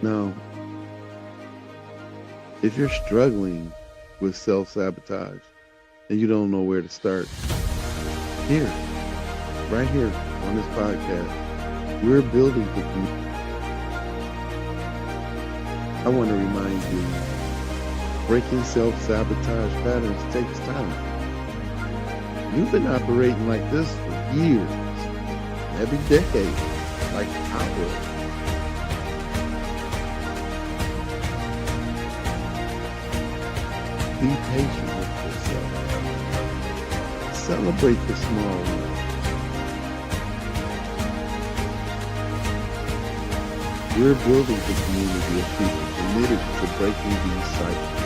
Now, if you're struggling with self sabotage and you don't know where to start, here, right here on this podcast, we're building the community. I want to remind you, breaking self sabotage patterns takes time. You've been operating like this for years, every decade, like I was. Be patient with yourself. Celebrate the small wins. We're building a community of people committed to breaking these cycles.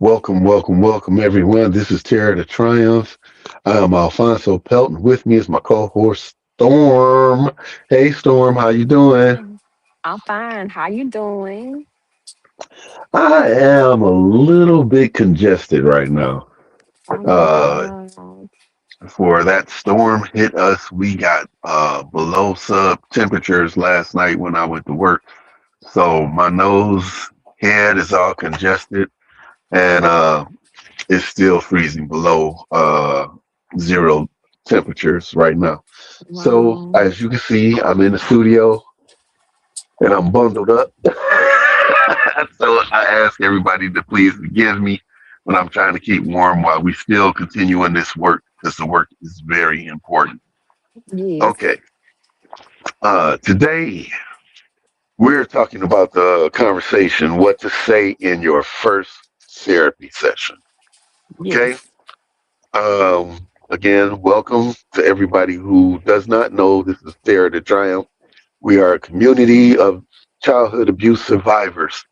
Welcome, welcome, welcome, everyone. This is Terror to Triumph. I am Alfonso Pelton. With me is my co-host Storm. Hey, Storm, how you doing? I'm fine. How you doing? I am a little bit congested right now. Oh my Uh, God. for that storm hit us, we got below sub temperatures last night when I went to work. So my nose, head is all congested, and it's still freezing below zero temperatures right now. So Wow. as you can see, I'm in the studio and I'm bundled up. So I ask everybody to please forgive me when I'm trying to keep warm while we still continue in this work because the work is very important. Yes. Okay, today we're talking about the conversation, what to say in your first therapy session. Okay. Yes. Again, welcome to everybody who does not know this is Dare to Triumph. We are a community of childhood abuse survivors.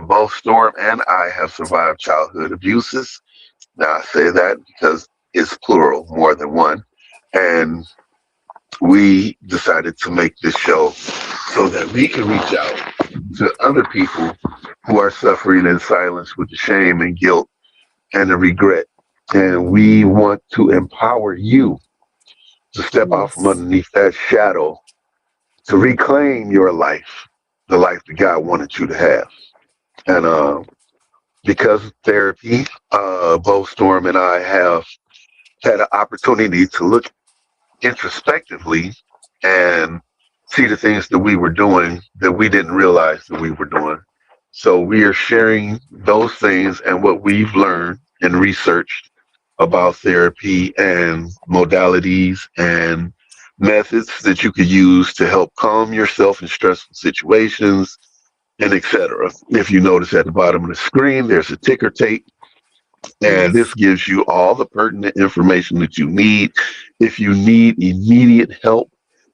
Both Storm and I have survived childhood abuses. Now, I say that because it's plural, more than one. And we decided to make this show so that we can reach out to other people who are suffering in silence with the shame and guilt and the regret. And we want to empower you to step out from Yes. underneath that shadow to reclaim your life, the life that God wanted you to have. And because of therapy, both Storm and I have had an opportunity to look introspectively and see the things that we were doing that we didn't realize that we were doing. So we are sharing those things and what we've learned and researched about therapy and modalities and methods that you could use to help calm yourself in stressful situations and etc. If you notice at the bottom of the screen, there's a ticker tape, and this Yes. gives you all the pertinent information that you need. If you need immediate help,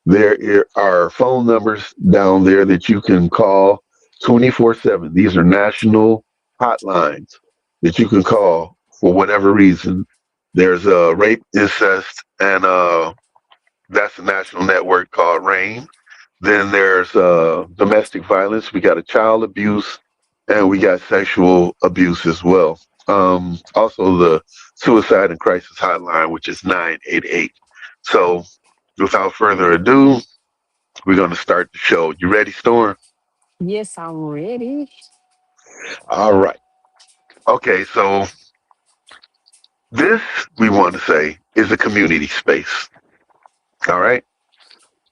there are phone numbers down there that you can call 24/7. These are national hotlines that you can call for whatever reason. There's a rape, incest, and that's a national network called RAIN. Then there's domestic violence. We got a child abuse, and we got sexual abuse as well. Also, the suicide and crisis hotline, which is 988. So, without further ado, we're going to start the show. You ready, Storm? Yes, I'm ready. All right. Okay, so this, we want to say, is a community space. All right.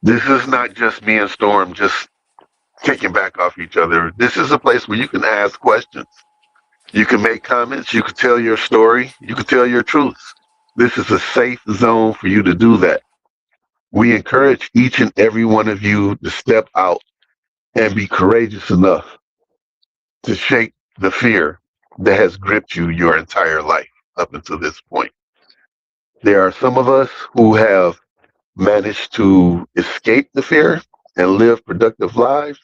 This is not just me and Storm just kicking back off each other. This is a place where you can ask questions. You can make comments. You can tell your story. You can tell your truth. This is a safe zone for you to do that. We encourage each and every one of you to step out and be courageous enough to shake the fear that has gripped you your entire life up until this point. There are some of us who have managed to escape the fear and live productive lives.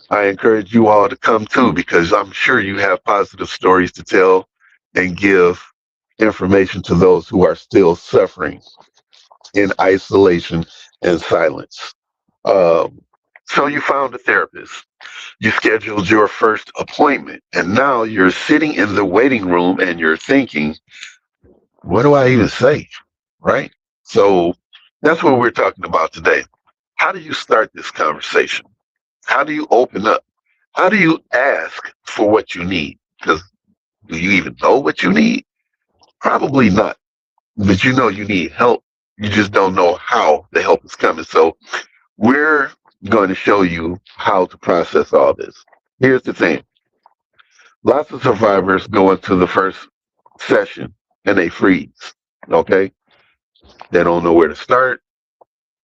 I encourage you all to come too because I'm sure you have positive stories to tell and give information to those who are still suffering in isolation and silence. Um, So you found a therapist. You scheduled your first appointment, and now you're sitting in the waiting room and you're thinking, what do I even say? Right? So that's what we're talking about today. How do you start this conversation? How do you open up? How do you ask for what you need? Because do you even know what you need? Probably not. But you know you need help. You just don't know how the help is coming. So we're going to show you how to process all this. Here's the thing. Lots of survivors go into the first session and they freeze. Okay? They don't know where to start.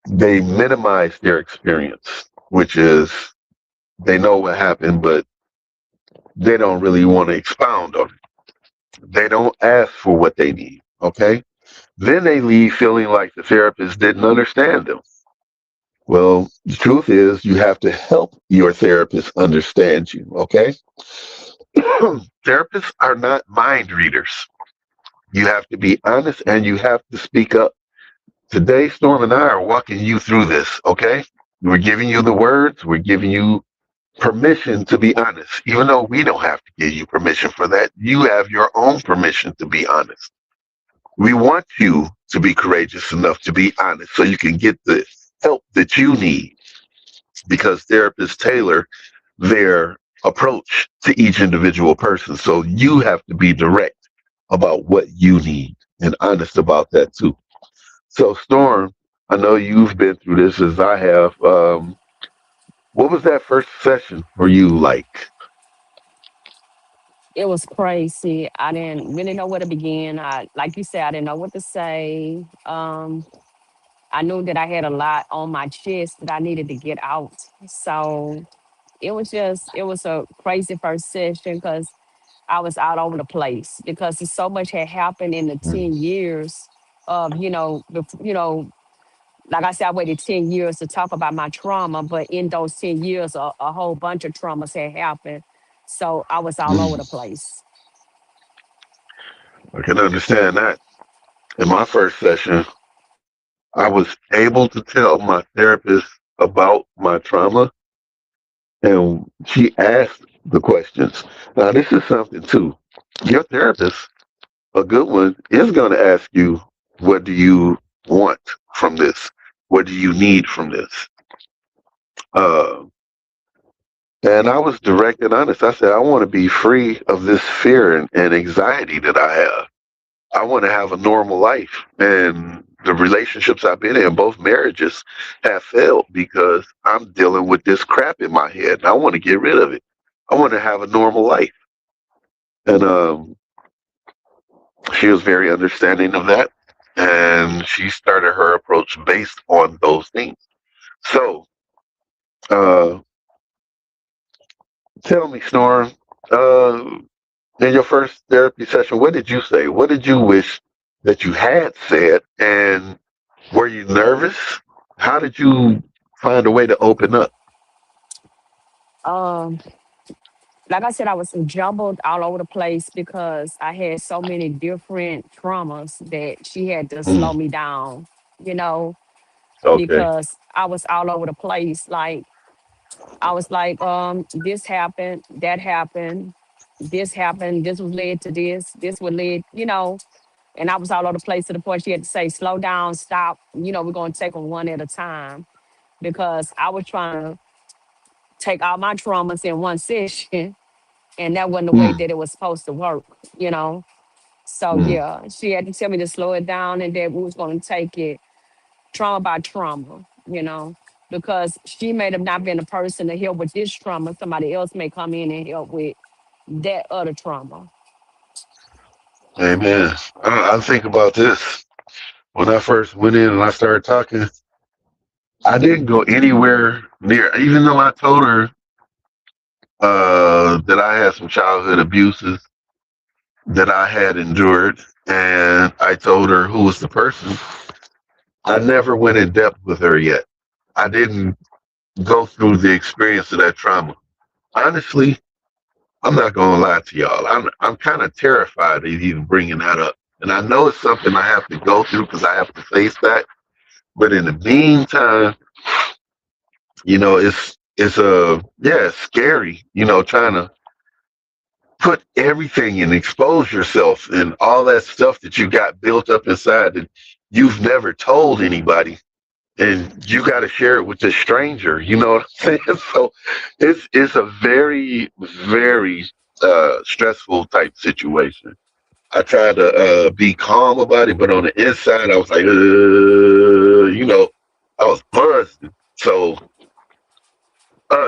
They minimize their experience, which is they know what happened, but they don't really want to expound on it. They don't ask for what they need. Okay? Then they leave feeling like the therapist didn't understand them. Well, the truth is, you have to help your therapist understand you. Okay? Therapists are not mind readers. You have to be honest and you have to speak up. Today, Storm and I are walking you through this. Okay? We're giving you the words, we're giving you permission to be honest. Even though we don't have to give you permission for that, you have your own permission to be honest. We want you to be courageous enough to be honest so you can get the help that you need because therapists tailor their approach to each individual person. So you have to be direct about what you need and honest about that too. So, Storm, I know you've been through this as I have. What was that first session for you like? It was crazy. I didn't really know where to begin. Like you said, I didn't know what to say. I knew that I had a lot on my chest that I needed to get out. So it was a crazy first session because I was out over the place because so much had happened in the Mm, 10 years of, like I said, I waited 10 years to talk about my trauma, but in those 10 years, a whole bunch of traumas had happened. So I was all over the mm. place. I can understand that. In my first session, I was able to tell my therapist about my trauma, and she asked the questions. Now, this is something too. Your therapist, a good one, is going to ask you, what do you want from this? What do you need from this? Uh, and I was direct and honest. I said, I want to be free of this fear and anxiety that I have. I want to have a normal life. And the relationships I've been in, both marriages, have failed because I'm dealing with this crap in my head. And I want to get rid of it. I want to have a normal life. And she was very understanding of that. And she started her approach based on those things. So, uh, tell me, Storm, uh, in your first therapy session, what did you say? What did you wish that you had said? And were you nervous? How did you find a way to open up? Um, like I said, I was jumbled all over the place because I had so many different traumas that she had to slow Mm, me down, you know, okay. because I was all over the place. Like I was like, this happened, that happened, this was led to this would lead, and I was all over the place to the point she had to say, slow down, stop, we're gonna take them one at a time because I was trying to take all my traumas in one session and that wasn't the way Mm, that it was supposed to work, you know. So mm. yeah, she had to tell me to slow it down and that we was gonna take it trauma by trauma, because she may have not been the person to help with this trauma. Somebody else may come in and help with that other trauma. Amen. I think about this. When I first went in and I started talking, I didn't go anywhere near, even though I told her that I had some childhood abuses that I had endured, and I told her who was the person. I never went in depth with her yet. I didn't go through the experience of that trauma. Honestly, I'm not gonna lie to y'all. I'm kind of terrified of even bringing that up, and I know it's something I have to go through because I have to face that. But in the meantime, It's yeah, it's scary, trying to put everything and expose yourself and all that stuff that you got built up inside that you've never told anybody, and you got to share it with a stranger. You know what I'm saying? So it's a very very stressful type situation. I tried to be calm about it, but on the inside, I was like, I was buzzing. So,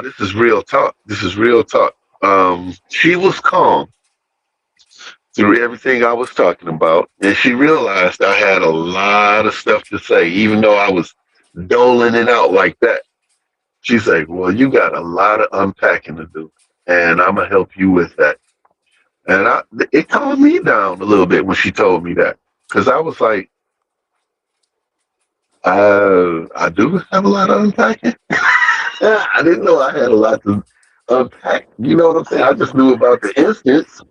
this is real talk. This is real talk. She was calm through everything I was talking about, and she realized I had a lot of stuff to say, even though I was doling it out like that. She's like, "Well, you got a lot of unpacking to do, and I'm gonna help you with that." And it calmed me down a little bit when she told me that, because I was like, I do have a lot of unpacking. I didn't know I had a lot to unpack. You know what I'm saying? I just knew about the instance.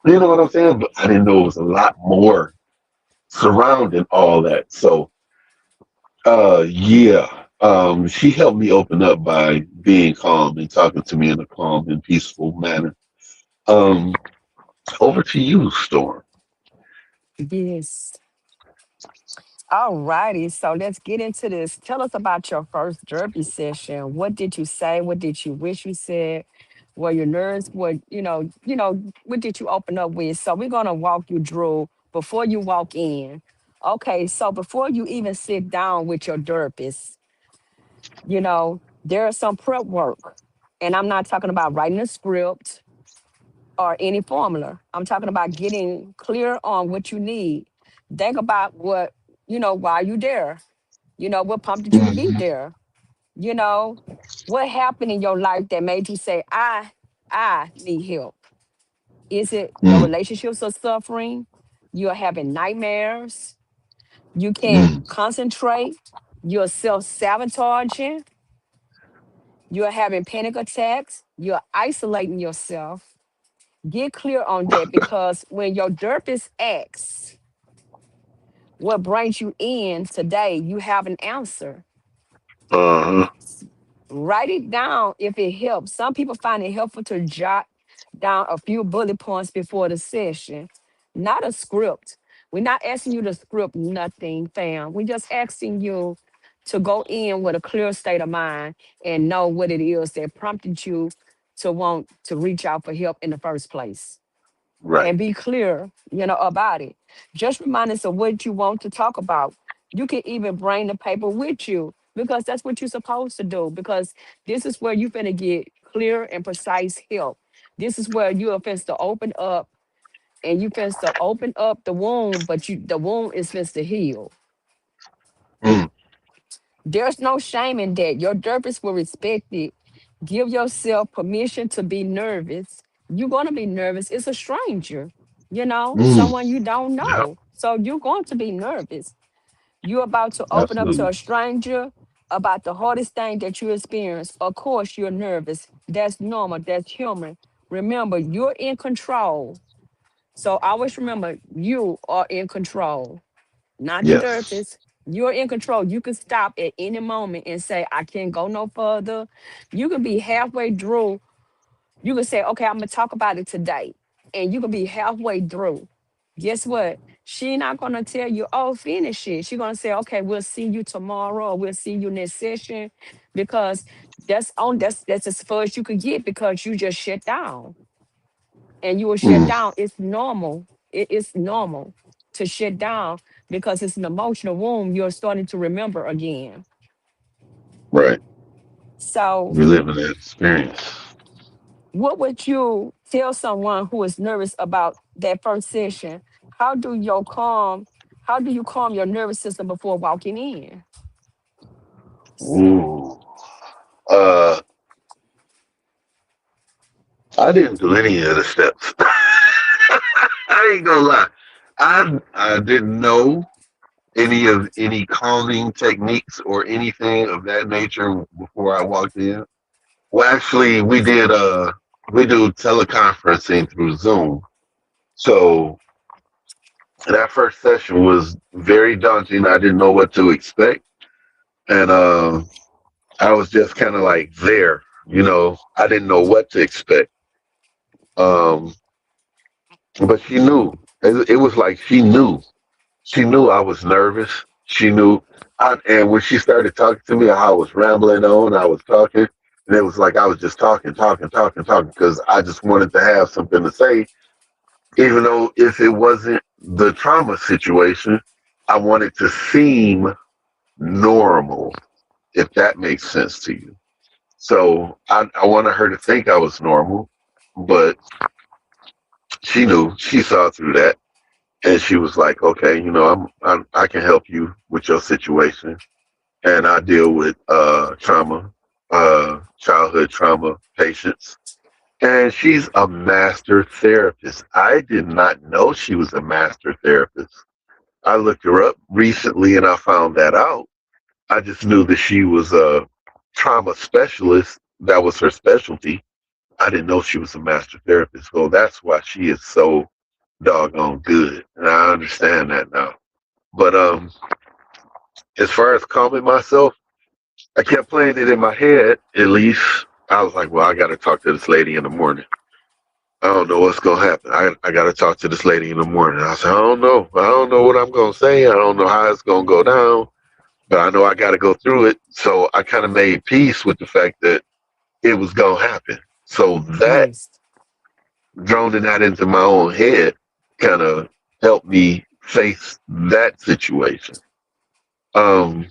You know what I'm saying? But I didn't know it was a lot more surrounding all that. So, yeah, she helped me open up by being calm and talking to me in a calm and peaceful manner. Um, Over to you, Storm. Yes. All righty. So let's get into this. Tell us about your first derby session. What did you say? What did you wish you said? Were your nerves? What what did you open up with? So we're gonna walk you through before you walk in. Okay, so before you even sit down with your therapist, there is some prep work. And I'm not talking about writing a script or any formula. I'm talking about getting clear on what you need. Think about why you there. What prompted you to be Mm-hmm. there? You know, what happened in your life that made you say, I need help? Is it your Mm-hmm. relationships are suffering? You're having nightmares. You can't concentrate. You're self-sabotaging. You're having panic attacks. You're isolating yourself. Get clear on that because when your therapist asks what brings you in today, you have an answer. Uh-huh. Write it down if it helps. Some people find it helpful to jot down a few bullet points before the session, not a script. We're not asking you to script nothing, fam. We're just asking you to go in with a clear state of mind and know what it is that prompted you to want to reach out for help in the first place Right. and be clear, about it. Just remind us of what you want to talk about. You can even bring the paper with you because that's what you're supposed to do. Because this is where you're going to get clear and precise help. This is where you are supposed to open up and you supposed to open up the wound, but the wound is supposed to heal. Mm. There's no shame in that. Your therapist will respect it. Give yourself permission to be nervous. You're going to be nervous. It's a stranger, Mm. someone you don't Yep. know. So you're going to be nervous. You're about to open up to Absolutely. a stranger about the hardest thing that you experience. Of course, you're nervous. That's normal. That's human. Remember, you're in control. So always remember, you are in control, not the Yes. therapist. You're in control. You can stop at any moment and say, I can't go no further. You can be halfway through. You can say, okay, I'm gonna talk about it today. And you can be halfway through. Guess what? She not gonna tell you, oh, finish it. She gonna say, okay, we'll see you tomorrow or we'll see you next session. Because that's as far as you could get because you just shut down and you will shut Mm. down. It's normal. It's normal to shut down because it's an emotional wound you're starting to remember again. Right. So, Reliving that experience. what would you tell someone who is nervous about that first session? How do you calm? How do you calm your nervous system before walking in? Ooh. Uh, I didn't do any of the steps. I ain't gonna lie. I didn't know any calming techniques or anything of that nature before I walked in. Well, actually, we do teleconferencing through Zoom. So that first session was very daunting. I didn't know what to expect, and I was just kind of like there, I didn't know what to expect. Um, but she knew. It was like she knew. She knew I was nervous. She knew. And when she started talking to me, I was rambling on. I was talking. And it was like I was just talking, talking, talking, talking, because I just wanted to have something to say, even though if it wasn't the trauma situation, I wanted to seem normal, if that makes sense to you. So I wanted her to think I was normal, but she knew. She saw through that. And she was like, okay, I can help you with your situation. And I deal with trauma, childhood trauma patients. And she's a master therapist. I did not know she was a master therapist. I looked her up recently and I found that out. I just knew that she was a trauma specialist. That was her specialty. I didn't know she was a master therapist. So that's why she is so doggone good. And I understand that now. But as far as calming myself, I kept playing it in my head, at least. I was like, well, I got to talk to this lady in the morning. I don't know what's going to happen. I got to talk to this lady in the morning. I said, I don't know. I don't know what I'm going to say. I don't know how it's going to go down, but I know I got to go through it. So I kind of made peace with the fact that it was going to happen. So that, Yes. droning that into my own head, kind of helped me face that situation. Um,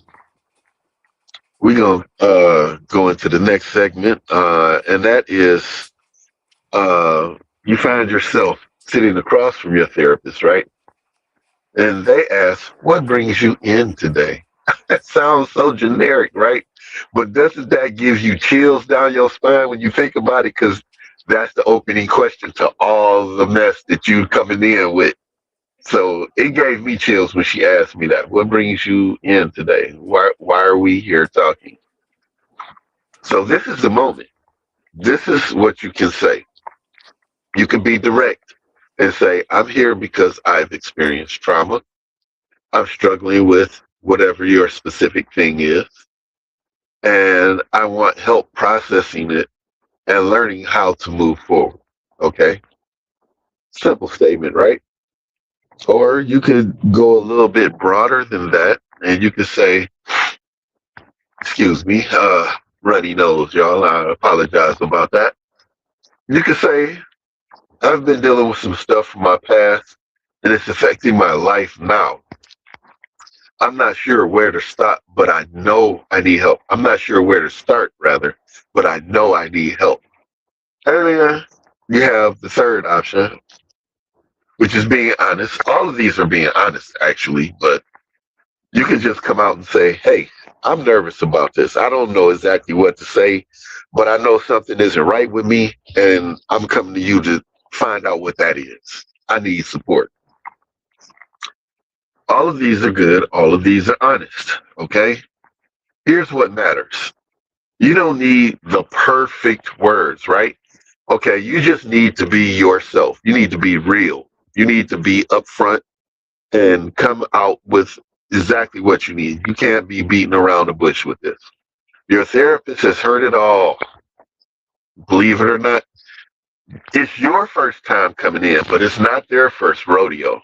we're going to go into the next segment, and that is you find yourself sitting across from your therapist, right? And they ask, what brings you in today? That sounds so generic, right? But doesn't that give you chills down your spine when you think about it? Because that's the opening question to all the mess that you coming in with. So it gave me chills when she asked me that. What brings you in today? Why are we here talking? So this is the moment. This is what you can say. You can be direct and say, I'm here because I've experienced trauma. I'm struggling with whatever your specific thing is, and I want help processing it and learning how to move forward. Okay? Simple statement, right? Or you could go a little bit broader than that, and you could say, excuse me, runny nose, y'all. I apologize about that. You could say, I've been dealing with some stuff from my past, and it's affecting my life now. I'm not sure where to stop, but I know I need help. I'm not sure where to start, rather, but I know I need help. And then you have the third option, which is being honest. All of these are being honest, actually, but you can just come out and say, hey, I'm nervous about this. I don't know exactly what to say, but I know something isn't right with me, and I'm coming to you to find out what that is. I need support. All of these are good. All of these are honest. Okay? Here's what matters. You don't need the perfect words, right? Okay, you just need to be yourself. You need to be real. You need to be upfront and come out with exactly what you need. You can't be beating around the bush with this. Your therapist has heard it all. Believe it or not, it's your first time coming in, but it's not their first rodeo.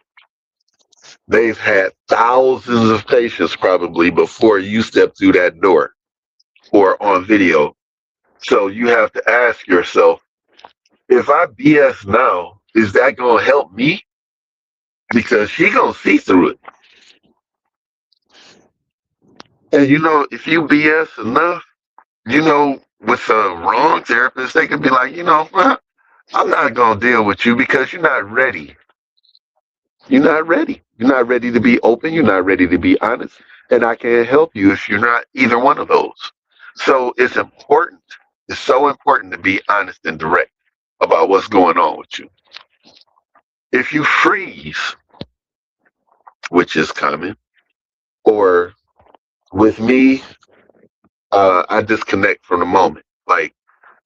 They've had thousands of patients probably before you step through that door or on video. So you have to ask yourself, if I BS now, is that gonna help me? Because she gonna see through it. And if you BS enough, with a wrong therapist, they could be like, well, I'm not gonna deal with you because you're not ready. You're not ready. You're not ready to be open. You're not ready to be honest. And I can't help you if you're not either one of those. So it's important. It's so important to be honest and direct about what's going on with you. If you freeze, which is common, or with me, I disconnect from the moment. Like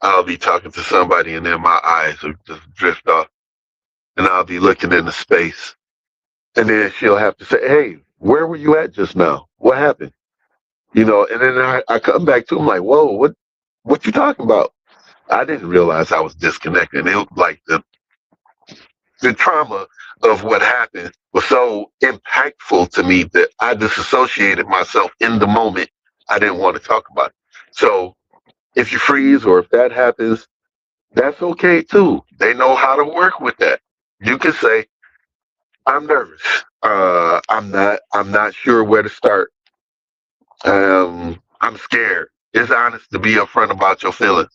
I'll be talking to somebody and then my eyes will just drift off and I'll be looking into space. And then she'll have to say, hey, where were you at just now? What happened? And then I come back to him like, whoa, what you talking about? I didn't realize I was disconnected. It was like the trauma of what happened was so impactful to me that I disassociated myself in the moment. I didn't want to talk about it. So if you freeze or if that happens, that's okay too. They know how to work with that. You can say, I'm nervous. I'm not sure where to start. I'm scared. It's honest to be upfront about your feelings.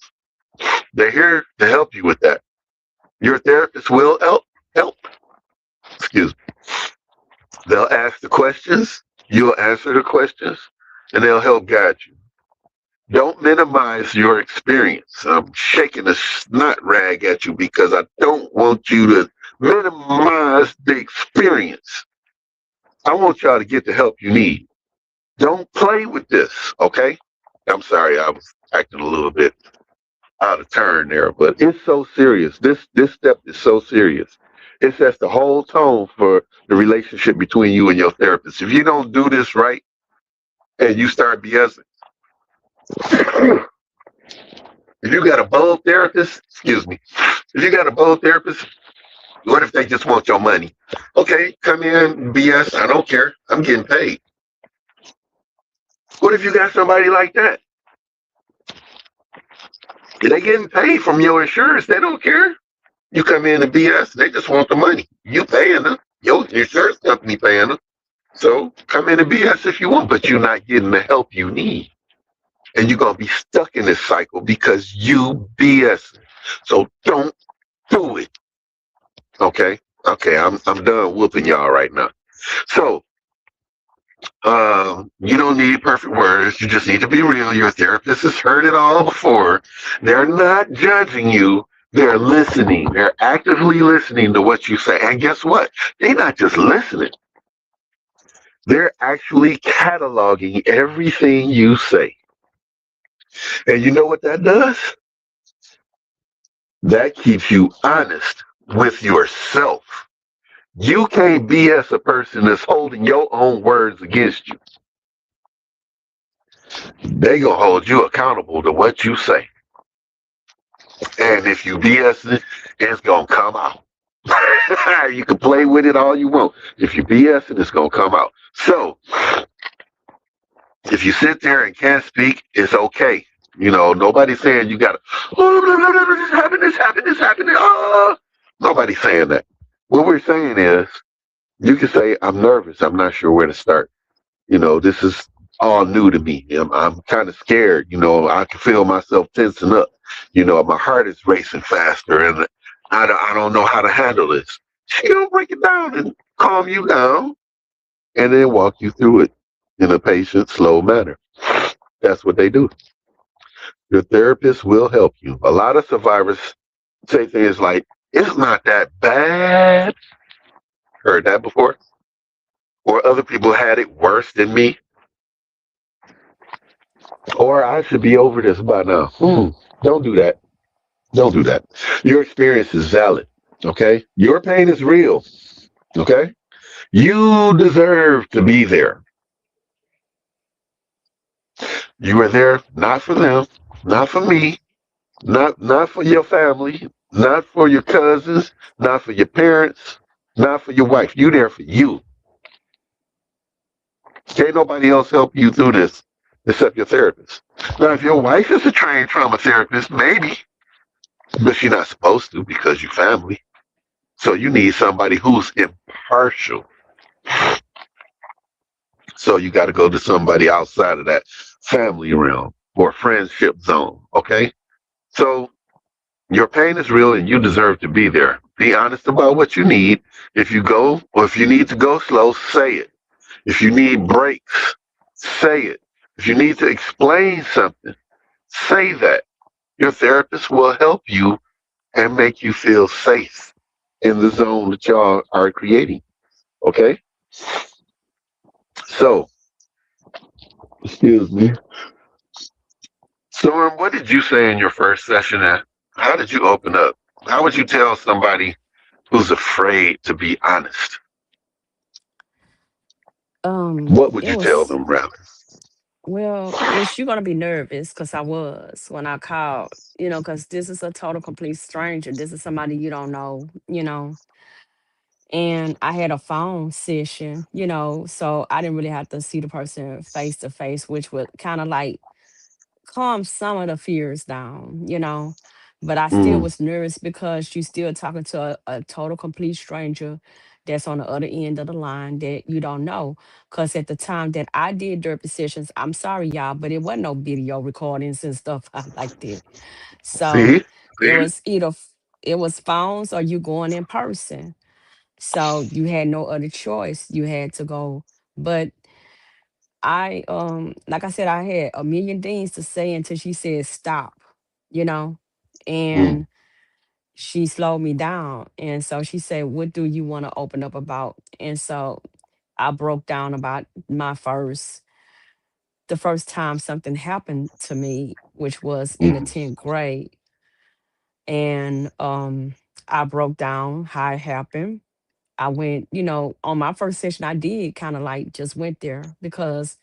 They're here to help you with that. Your therapist will help. Excuse me. They'll ask the questions, you'll answer the questions, and they'll help guide you. Don't minimize your experience. I'm shaking a snot rag at you because I don't want you to minimize the experience. I want y'all to get the help you need. Don't play with this, okay? I'm sorry, I was acting a little bit out of turn there, but it's so serious. This step is so serious. It sets the whole tone for the relationship between you and your therapist. If you don't do this right and you start BSing, if you got a bold therapist, excuse me, if you got a bold therapist, what if they just want your money? Okay, come in, BS. I don't care. I'm getting paid. What if you got somebody like that? They getting paid from your insurance. They don't care. You come in and BS. They just want the money. You paying them. Your insurance company paying them. So come in and BS if you want, but you're not getting the help you need. And you're going to be stuck in this cycle because you BS. So don't do it. Okay? Okay, I'm done whooping y'all right now. So you don't need perfect words. You just need to be real. Your therapist has heard it all before. They're not judging you. They're listening. They're actively listening to what you say. And guess what? They're not just listening. They're actually cataloging everything you say. And you know what that does? That keeps you honest with yourself. You can't BS a person that's holding your own words against you. They gonna hold you accountable to what you say. And if you BS it, it's gonna come out. You can play with it all you want. If you BS it, it's gonna come out. So if you sit there and can't speak, it's okay. Nobody's saying you gotta, oh, blah, blah, blah, this happened. Oh. Nobody's saying that. What we're saying is, you can say, I'm nervous. I'm not sure where to start. This is all new to me. I'm kind of scared. I can feel myself tensing up. My heart is racing faster, and I don't know how to handle this. She gonna break it down and calm you down, and then walk you through it in a patient, slow manner. That's what they do. Your therapist will help you. A lot of survivors say things like, "It's not that bad." Heard that before? Or other people had it worse than me. Or I should be over this by now. Don't do that. Don't do that. Your experience is valid. Okay? Your pain is real. Okay? You deserve to be there. You were there not for them, not for me, not for your family, not for your cousins, not for your parents, not for your wife. You there for you. Can't nobody else help you through this except your therapist. Now, if your wife is a trained trauma therapist, maybe, but she's not supposed to because you're family. So you need somebody who's impartial. So you got to go to somebody outside of that family realm or friendship zone. Okay. So your pain is real and you deserve to be there. Be honest about what you need. If you go or if you need to go slow, say it. If you need breaks, say it. If you need to explain something, say that. Your therapist will help you and make you feel safe in the zone that y'all are creating. Okay? So, excuse me. Storm, what did you say in your first session? How did you open up? How would you tell somebody who's afraid to be honest? What would It you tell was them, rather? Well, is you gonna be nervous? Cause I was when I called, cause this is a total complete stranger. This is somebody you don't know. And I had a phone session, so I didn't really have to see the person face to face, which would kind of like calm some of the fears down. But I still Mm, was nervous because you still talking to a total complete stranger that's on the other end of the line that you don't know. Because at the time that I did therapy sessions, I'm sorry, y'all, but it wasn't no video recordings and stuff like that. So see? it See? was it was phones or you going in person. So you had no other choice. You had to go. But like I said, I had a million things to say until she said stop, you know, Mm, and she slowed me down. And so she said, "What do you want to open up about?" And so I broke down about the first time something happened to me, which was in the mm, 10th grade. And I broke down how it happened. I went, on my first session, I did kind of like just went there because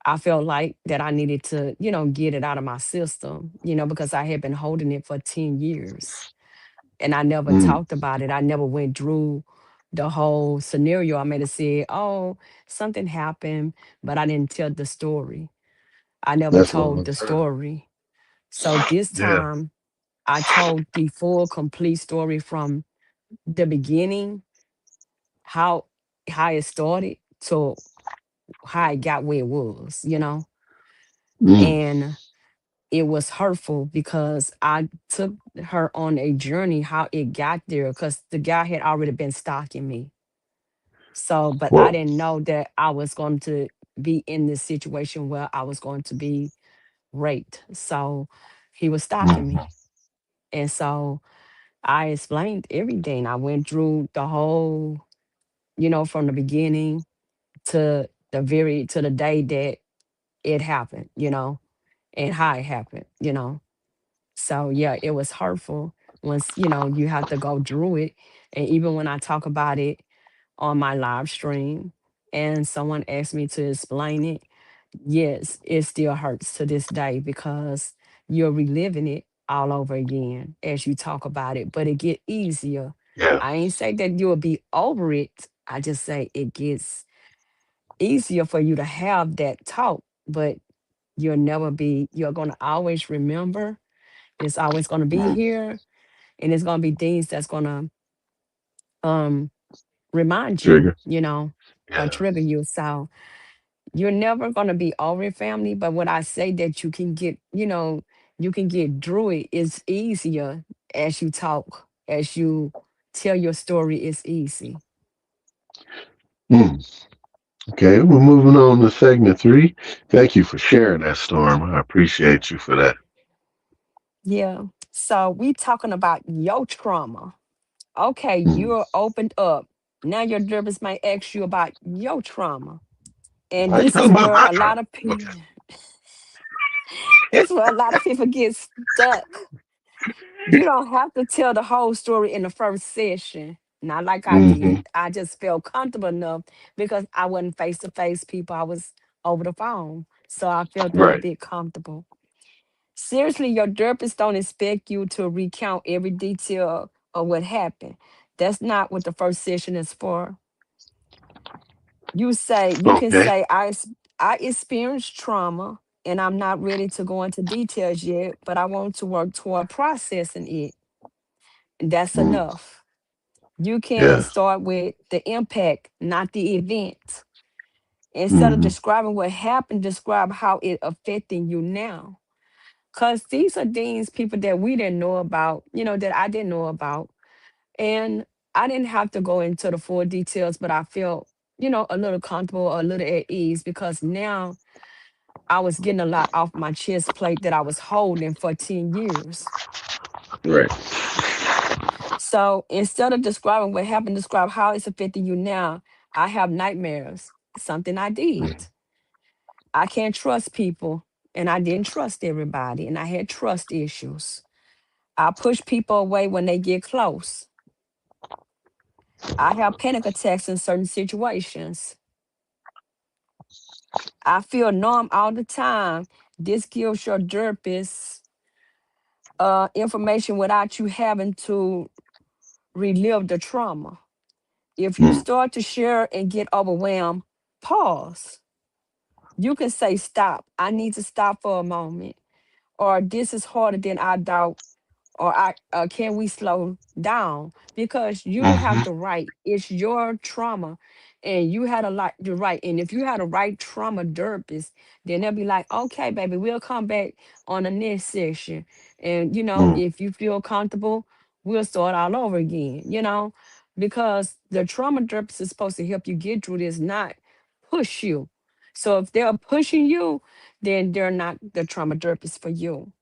I felt like that I needed to, get it out of my system, because I had been holding it for 10 years and I never mm. talked about it. I never went through the whole scenario. I may have said, oh, something happened, but I didn't tell the story. I never That's what told I'm the saying. story. So this Yeah. time I told the full, complete story from the beginning, how how it started to how it got where it was. Mm, And it was hurtful because I took her on a journey how it got there because the guy had already been stalking me. So, but I whoa. didn't know that I was going to be in this situation where I was going to be raped. So he was stalking Mm, me. And so I explained everything. I went through the whole, from the beginning to the day that it happened, and how it happened. So yeah, it was hurtful once, you have to go through it. And even when I talk about it on my live stream and someone asked me to explain it, yes, it still hurts to this day because you're reliving it all over again as you talk about it, but it get easier. yeah. I ain't say that you'll be over it. I just say it gets easier for you to have that talk, but you're going to always remember. It's always going to be Mm, here, and it's going to be things that's going to um remind you, trigger. or Yeah. trigger you. So you're never going to be over it, family. But what I say that you can get through it is easier as you talk, as you tell your story. It's easy. Mm. Okay, we're moving on to segment three. Thank you for sharing that, Storm. I appreciate you for that. Yeah. So we talking about your trauma. Okay, Mm. you're opened up. Now your therapist might ask you about your trauma. And Why you this talking is about where my a trauma? lot of Okay. people this is where a lot of people get stuck. You don't have to tell the whole story in the first session. Not like I Hmm. did. I just felt comfortable enough because I wasn't face to face people. I was over the phone. So I felt a little Right. bit comfortable. Seriously, your therapist don't expect you to recount every detail of what happened. That's not what the first session is for. You can Okay. say I experienced trauma and I'm not ready to go into details yet, but I want to work toward processing it. That's Mm. enough. You can Yeah. start with the impact, not the event. Instead of Hmm. describing what happened, describe how it affecting you now. Cause these are things people that we didn't know about, that I didn't know about. And I didn't have to go into the full details, but I felt, a little comfortable, a little at ease because now I was getting a lot off my chest plate that I was holding for 10 years. Right. So instead of describing what happened, describe how it's affecting you now. I have nightmares, something I did. I can't trust people, and I didn't trust everybody, and I had trust issues. I push people away when they get close. I have panic attacks in certain situations. I feel numb all the time. This gives your therapist information without you having to relive the trauma. If you Mm, start to share and get overwhelmed, pause. You can say, stop. I need to stop for a moment. Or this is harder than I thought. Or can we slow down? Because you have hmm the right. It's your trauma. And you had a lot the right. And if you had a right trauma therapist, then they'll be like, okay, baby, we'll come back on the next session. And mm, if you feel comfortable, we'll start all over again. Because the trauma therapist is supposed to help you get through this, not push you. So if they're pushing you, then they're not the trauma therapist for you.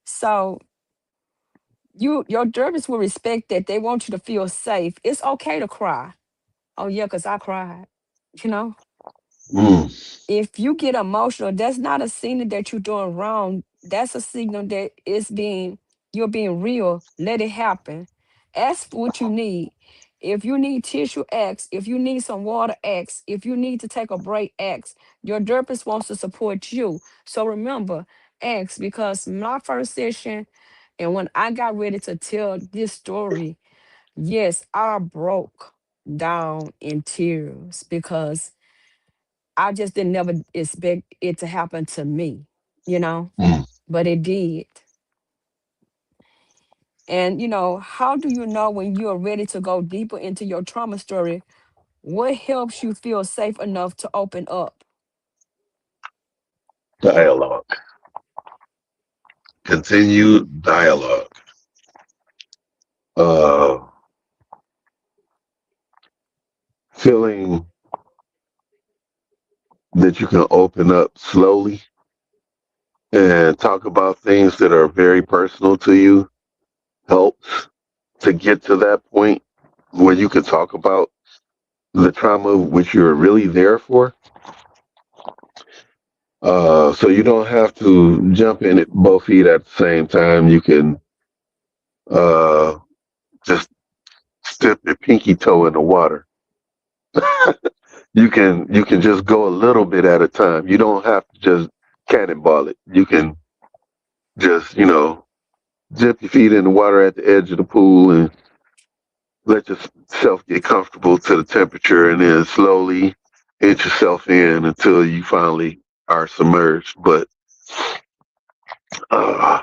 So your therapist will respect that. They want you to feel safe. It's okay to cry. Oh yeah, because I cried. You know, mm. if you get emotional, that's not a signal that you're doing wrong. That's a signal that you're being real. Let it happen. Ask for what you need. If you need tissue, ask. If you need some water, ask. If you need to take a break, ask. Your therapist wants to support you. So remember, ask, because my first session and when I got ready to tell this story, yes, I broke down in tears because I just didn't never expect it to happen to me, you know, Mm. but it did. And, how do you know when you are ready to go deeper into your trauma story? What helps you feel safe enough to open up? Dialogue. Continued dialogue. Uh, Feeling that you can open up slowly and talk about things that are very personal to you helps to get to that point where you can talk about the trauma which you're really there for. So you don't have to jump in at both feet at the same time. You can uh, just dip your pinky toe in the water. You can just go a little bit at a time. You don't have to just cannonball it. You can just dip your feet in the water at the edge of the pool and let yourself get comfortable to the temperature, and then slowly inch yourself in until you finally are submerged. But uh,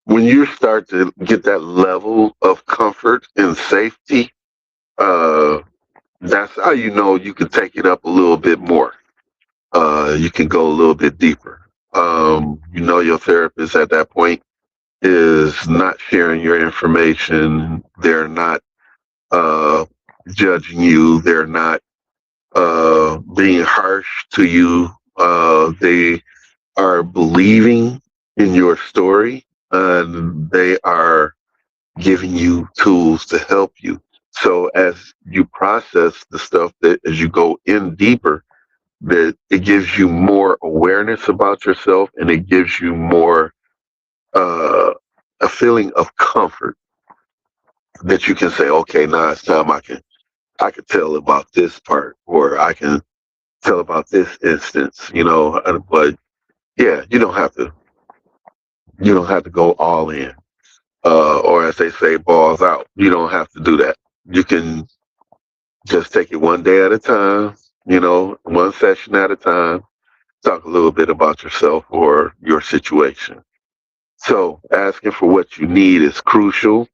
when you start to get that level of comfort and safety, uh, that's how you know you can take it up a little bit more. You can go a little bit deeper. Your therapist at that point is not sharing your information. They're not uh, judging you. They're not being harsh to you. They are believing in your story, and they are giving you tools to help you. So as you process the stuff, that as you go in deeper, that it gives you more awareness about yourself, and it gives you more uh, a feeling of comfort that you can say, okay, now it's time I can tell about this part, or I can tell about this instance, but yeah, you don't have to go all in, or as they say, balls out. You don't have to do that. You can just take it one day at a time, one session at a time. Talk a little bit about yourself or your situation. So asking for what you need is crucial.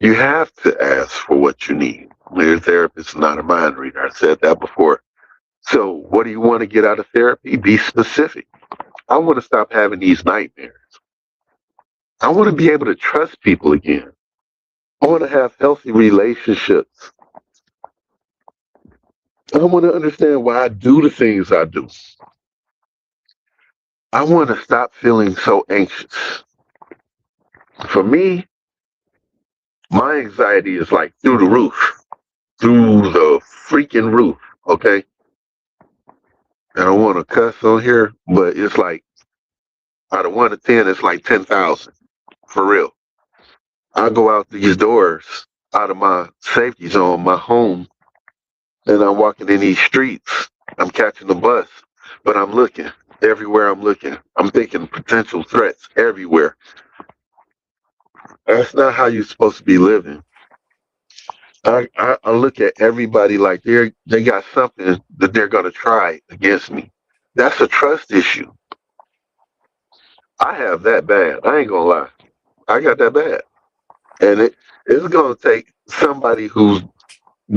You have to ask for what you need. Your therapist is not a mind reader. I said that before. So what do you want to get out of therapy? Be specific. I want to stop having these nightmares. I want to be able to trust people again. I want to have healthy relationships. I want to understand why I do the things I do. I want to stop feeling so anxious. For me, my anxiety is like through the roof, through the freaking roof. Okay. I don't want to cuss on here, but it's like out of 1 to 10, it's like 10,000 for real. I go out these doors out of my safety zone, my home, and I'm walking in these streets. I'm catching the bus, but I'm looking everywhere. I'm looking. I'm thinking potential threats everywhere. That's not how you're supposed to be living. I look at everybody like they got something that they're gonna try against me. That's a trust issue. I have that bad. I ain't gonna lie. I got that bad, and it's gonna take somebody who's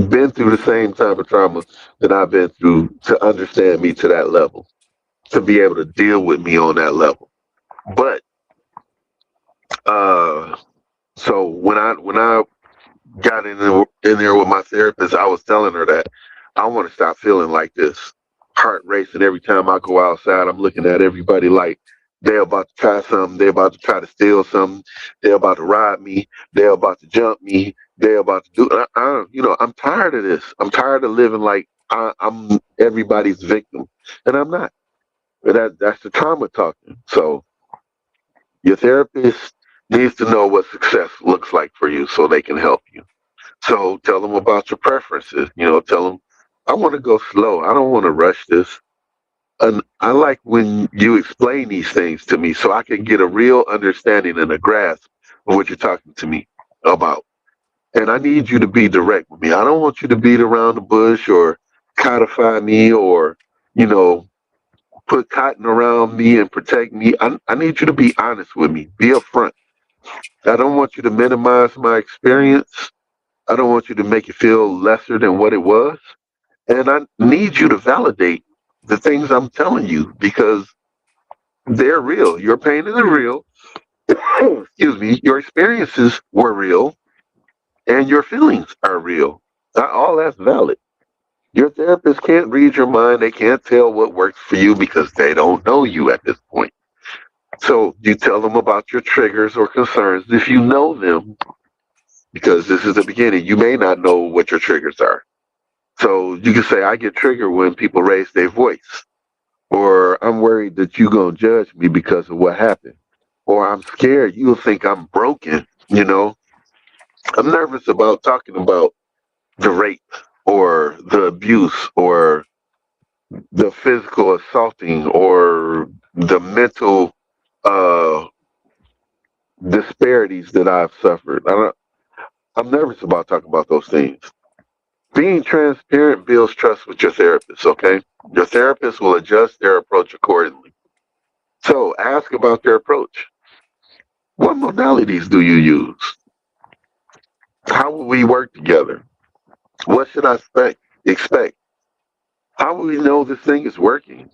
been through the same type of trauma that I've been through to understand me to that level, to be able to deal with me on that level. But uh, so when I got in there with my therapist, I was telling her that I want to stop feeling like this, heart racing every time I go outside. I'm looking at everybody like they're about to try something. They're about to try to steal something. They're about to rob me. They're about to jump me. They're about to do. I'm tired of this. I'm tired of living like I'm everybody's victim, and I'm not. That's the trauma talking. So your therapist needs to know what success looks like for you, so they can help you. So tell them about your preferences. Tell them, I want to go slow. I don't want to rush this. And I like when you explain these things to me so I can get a real understanding and a grasp of what you're talking to me about. And I need you to be direct with me. I don't want you to beat around the bush or codify me or, you know, put cotton around me and protect me. I need you to be honest with me. Be upfront. I don't want you to minimize my experience. I don't want you to make it feel lesser than what it was. And I need you to validate the things I'm telling you because they're real. Your pain is real. Excuse me. Your experiences were real and your feelings are real. All that's valid. Your therapist can't read your mind. They can't tell what works for you because they don't know you at this point. So you tell them about your triggers or concerns if you know them, because this is the beginning. You may not know what your triggers are. So you can say, I get triggered when people raise their voice, or I'm worried that you're going to judge me because of what happened, or I'm scared you'll think I'm broken. I'm nervous about talking about the rape or the abuse or the physical assaulting or the mental uh, disparities that I've suffered. I'm nervous about talking about those things. Being transparent builds trust with your therapist, okay? Your therapist will adjust their approach accordingly. So ask about their approach. What modalities do you use? How will we work together? What should I expect? How will we know this thing is working?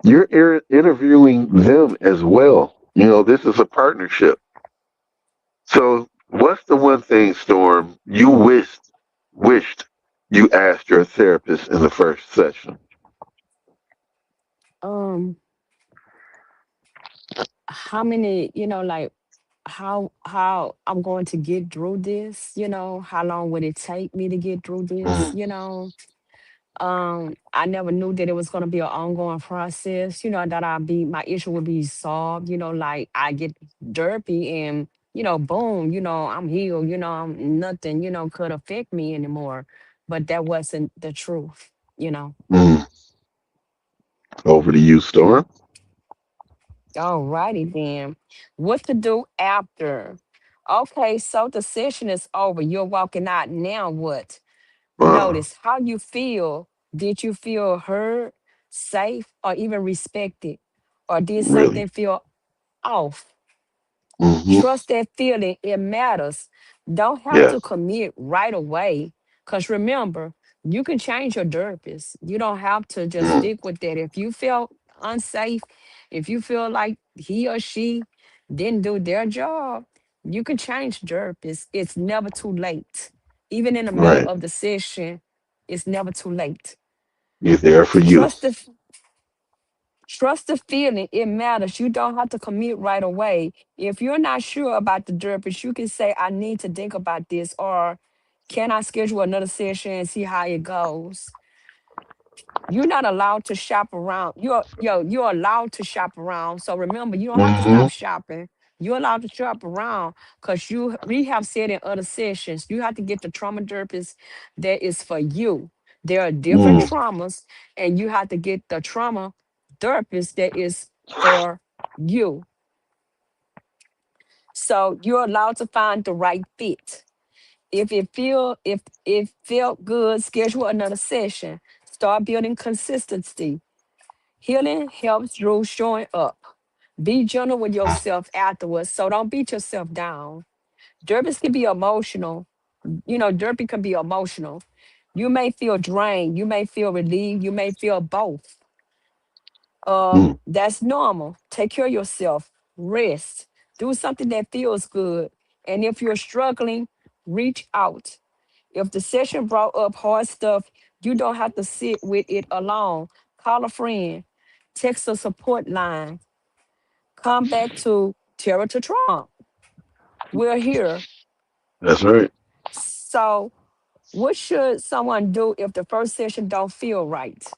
You're interviewing them as well. This is a partnership. So what's the one thing, Storm, you wished you asked your therapist in the first session? Um, how many, like how I'm going to get through this, how long would it take me to get through this, Mm, I never knew that it was going to be an ongoing process, that my issue would be solved, like I get derpy and, boom, I'm healed, nothing, could affect me anymore. But that wasn't the truth. mm. Over to you, Storm. All righty then. What to do after? Okay, so the session is over. You're walking out. Now what? Uh, Notice how you feel. Did you feel heard, safe, or even respected? Or did really. something feel off? Hmm. Trust that feeling. It matters. Don't have Yes. to commit right away. Because remember, you can change your therapist. You don't have to just Mm, stick with that. If you feel unsafe, if you feel like he or she didn't do their job, you can change therapist. It's never too late. Even in the middle right. of the session, it's never too late. You're there for you. Trust the Trust the feeling. It matters. You don't have to commit right away. If you're not sure about the therapist, you can say, I need to think about this, or can I schedule another session and see how it goes? You're not allowed to shop around. You're allowed to shop around. So remember, you don't have to Hmm. stop shopping. You're allowed to shop around because we have said in other sessions, you have to get the trauma therapist that is for you. There are different Mm, traumas, and you have to get the trauma therapist that is for you. So you're allowed to find the right fit. If it felt good, schedule another session. Start building consistency. Healing helps through showing up. Be gentle with yourself afterwards, so don't beat yourself down. Derbies can be emotional. Derby can be emotional. You may feel drained. You may feel relieved. You may feel both. mm. That's normal. Take care of yourself. Rest. Do something that feels good. And if you're struggling, reach out. If the session brought up hard stuff, you don't have to sit with it alone. Call a friend. Text a support line. Come back to Terror to Trump. We're here. That's right. So, what should someone do if the first session don't feel right?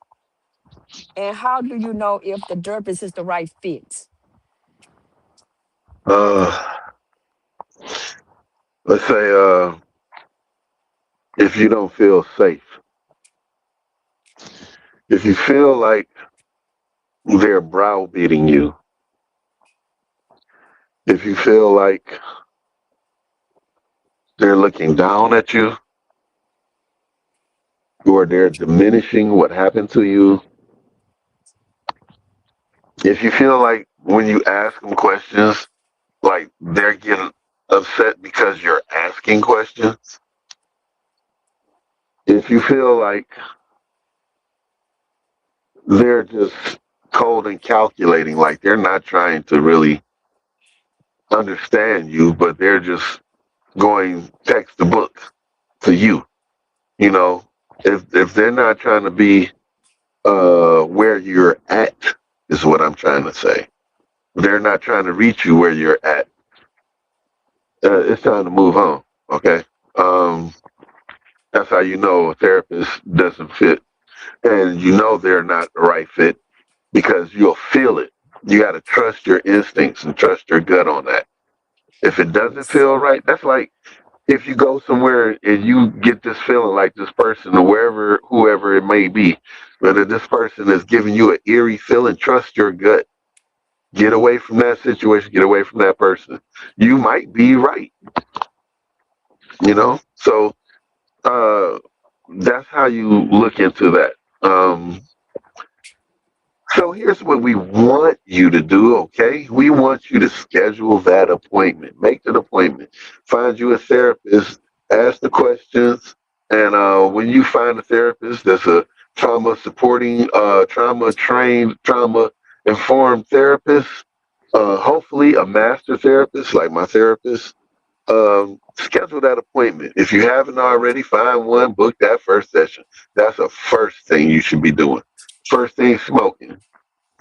And how do you know if the therapist is the right fit? Uh, let's say if you don't feel safe, if you feel like they're browbeating you, if you feel like they're looking down at you, or they're diminishing what happened to you, if you feel like when you ask them questions, like they're getting upset because you're asking questions, if you feel like they're just cold and calculating, like they're not trying to really understand you, but they're just going textbook to you, you know, if they're not trying to be where you're at, is what I'm trying to say. They're not trying to reach you where you're at. It's time to move on. Okay. Um, that's how you know a therapist doesn't fit, and you know they're not the right fit because you'll feel it. You got to trust your instincts and trust your gut on that. If it doesn't feel right, that's like if you go somewhere and you get this feeling like this person or wherever, whoever it may be, whether this person is giving you an eerie feeling, trust your gut. Get away from that situation, get away from that person. You might be right, you know? So uh, that's how you look into that. So here's what we want you to do, okay? We want you to schedule that appointment. Make an appointment. Find you a therapist, ask the questions, and when you find a therapist that's a trauma supporting, trauma trained, trauma informed therapist, hopefully a master therapist like my therapist, schedule that appointment. If you haven't already, find one, book that first session. That's the first thing you should be doing. First thing, smoking.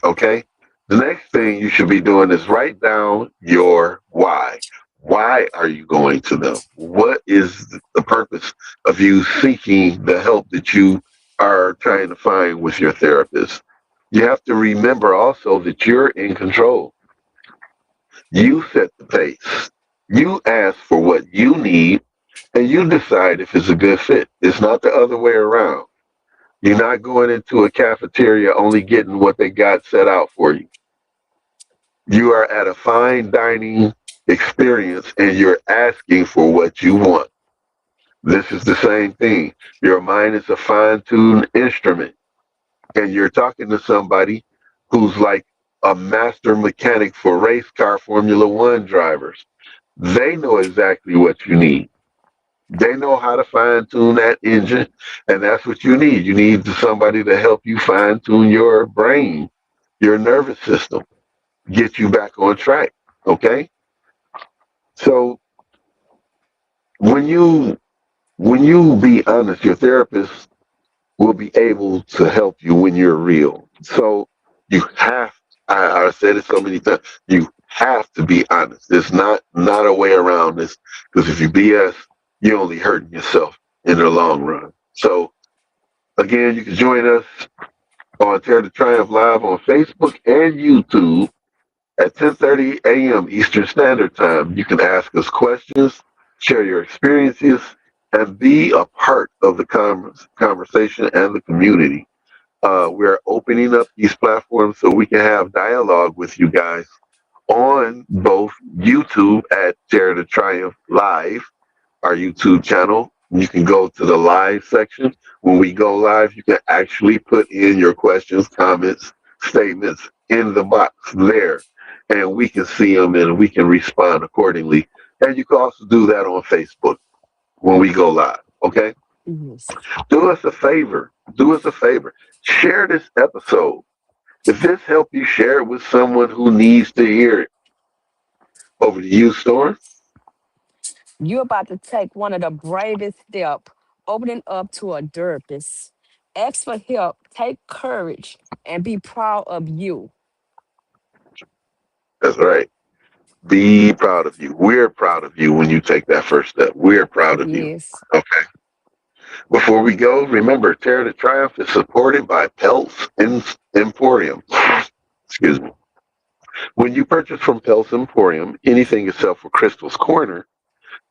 Okay. The next thing you should be doing is write down your why. Why are you going to them? What is the purpose of you seeking the help that you are trying to find with your therapist? You have to remember also that you're in control. You set the pace. You ask for what you need and you decide if it's a good fit. It's not the other way around. You're not going into a cafeteria only getting what they got set out for you. You are at a fine dining experience and you're asking for what you want. This is the same thing. Your mind is a fine tuned instrument, and you're talking to somebody who's like a master mechanic for race car Formula One drivers. They know exactly what you need. They know how to fine tune that engine, and that's what you need. You need somebody to help you fine tune your brain, your nervous system, get you back on track. Okay? So when you be honest, your therapist will be able to help you when you're real. So you have I said it so many times, you have to be honest. There's not a way around this because if you BS, you're only hurting yourself in the long run. So again, you can join us on Tear to Triumph Live on Facebook and YouTube At 10:30 a.m. Eastern Standard Time, you can ask us questions, share your experiences, and be a part of the conversation and the community. We're opening up these platforms so we can have dialogue with you guys on both YouTube at Dare to Triumph Live, our YouTube channel. You can go to the live section. When we go live, you can actually put in your questions, comments, statements in the box there, and we can see them and we can respond accordingly. And you can also do that on Facebook when we go live. Okay? Yes. Do us a favor. Do us a favor. Share this episode. If this helped you, share it with someone who needs to hear it. Over to you, Storm. You're about to take one of the bravest steps, opening up to a therapist. Ask for help, take courage, and be proud of you. That's right. Be proud of you. We're proud of you when you take that first step. We're proud of you. Yes. Okay. Before we go, remember, Terror to Triumph is supported by Pelts Emporium. Excuse me. When you purchase from Pelts Emporium, anything except for Crystal's Corner,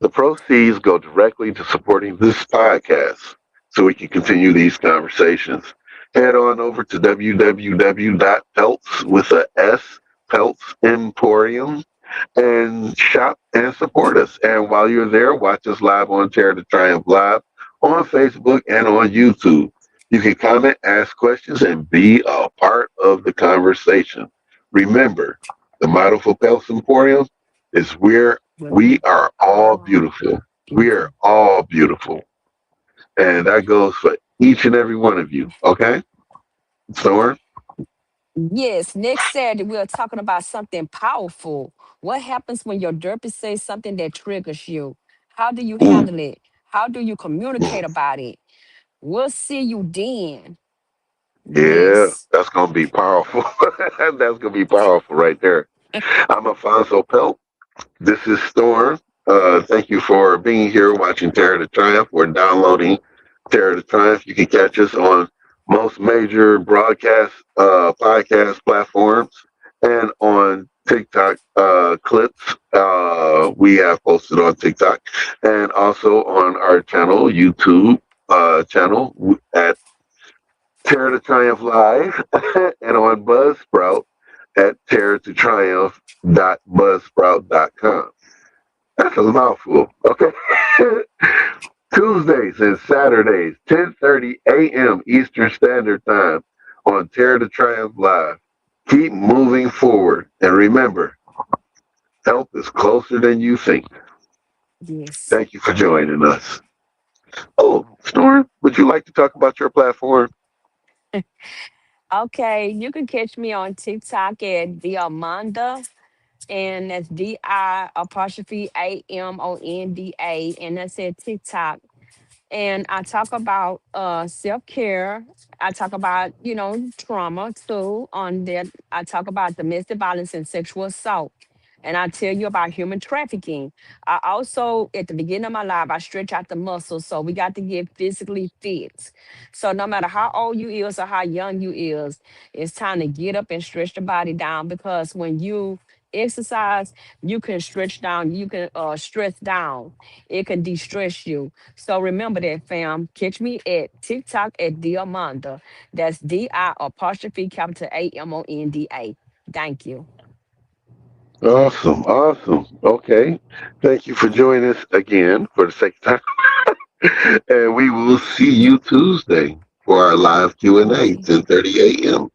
the proceeds go directly to supporting this podcast so we can continue these conversations. Head on over to www.pelts with a S, Pelts Emporium, and shop and support us. And while you're there, watch us live on Terror to Triumph Live on Facebook and on YouTube. You can comment, ask questions, and be a part of the conversation. Remember, the motto for Pelts Emporium is we are all Oh, beautiful. We are beautiful. all beautiful. And that goes for each and every one of you. Okay? Storm? Yes, next Saturday we're talking about something powerful. What happens when your therapist says something that triggers you? How do you Mm, handle it? How do you communicate mm. about it? We'll see you then. Yeah, Yes. that's going to be powerful. That's going to be powerful right there. I'm Alfonso Pelt. This is Storm. Thank you for being here watching Terror to Triumph. We're downloading Terror to Triumph. You can catch us on most major broadcast podcast platforms and on TikTok clips. We have posted on TikTok and also on our channel, YouTube channel at Terror to Triumph Live and on Buzzsprout at terrortotriumph.buzzsprout.com. That's a mouthful. Okay. Tuesdays and Saturdays, 10:30 a.m. Eastern Standard Time on Terror to Triumph Live. Keep moving forward. And remember, help is closer than you think. Yes. Thank you for joining us. Oh, Storm, would you like to talk about your platform? Okay, you can catch me on TikTok at the Amanda, and that's DI apostrophe AMONDA, and that's at TikTok. And I talk about self-care. I talk about, trauma too. On that, I talk about domestic violence and sexual assault. And I tell you about human trafficking. I also, at the beginning of my life, I stretch out the muscles. So we got to get physically fit. So no matter how old you is or how young you is, it's time to get up and stretch the body down, because when you exercise, you can stretch down, you can stress down. It can de-stress you. So remember that, fam. Catch me at TikTok at Diamanda. That's DI apostrophe capital AMONDA. Thank you. Awesome, awesome. Okay. Thank you for joining us again for the second time. And we will see you Tuesday for our live Q&A, Okay. 10:30 a.m.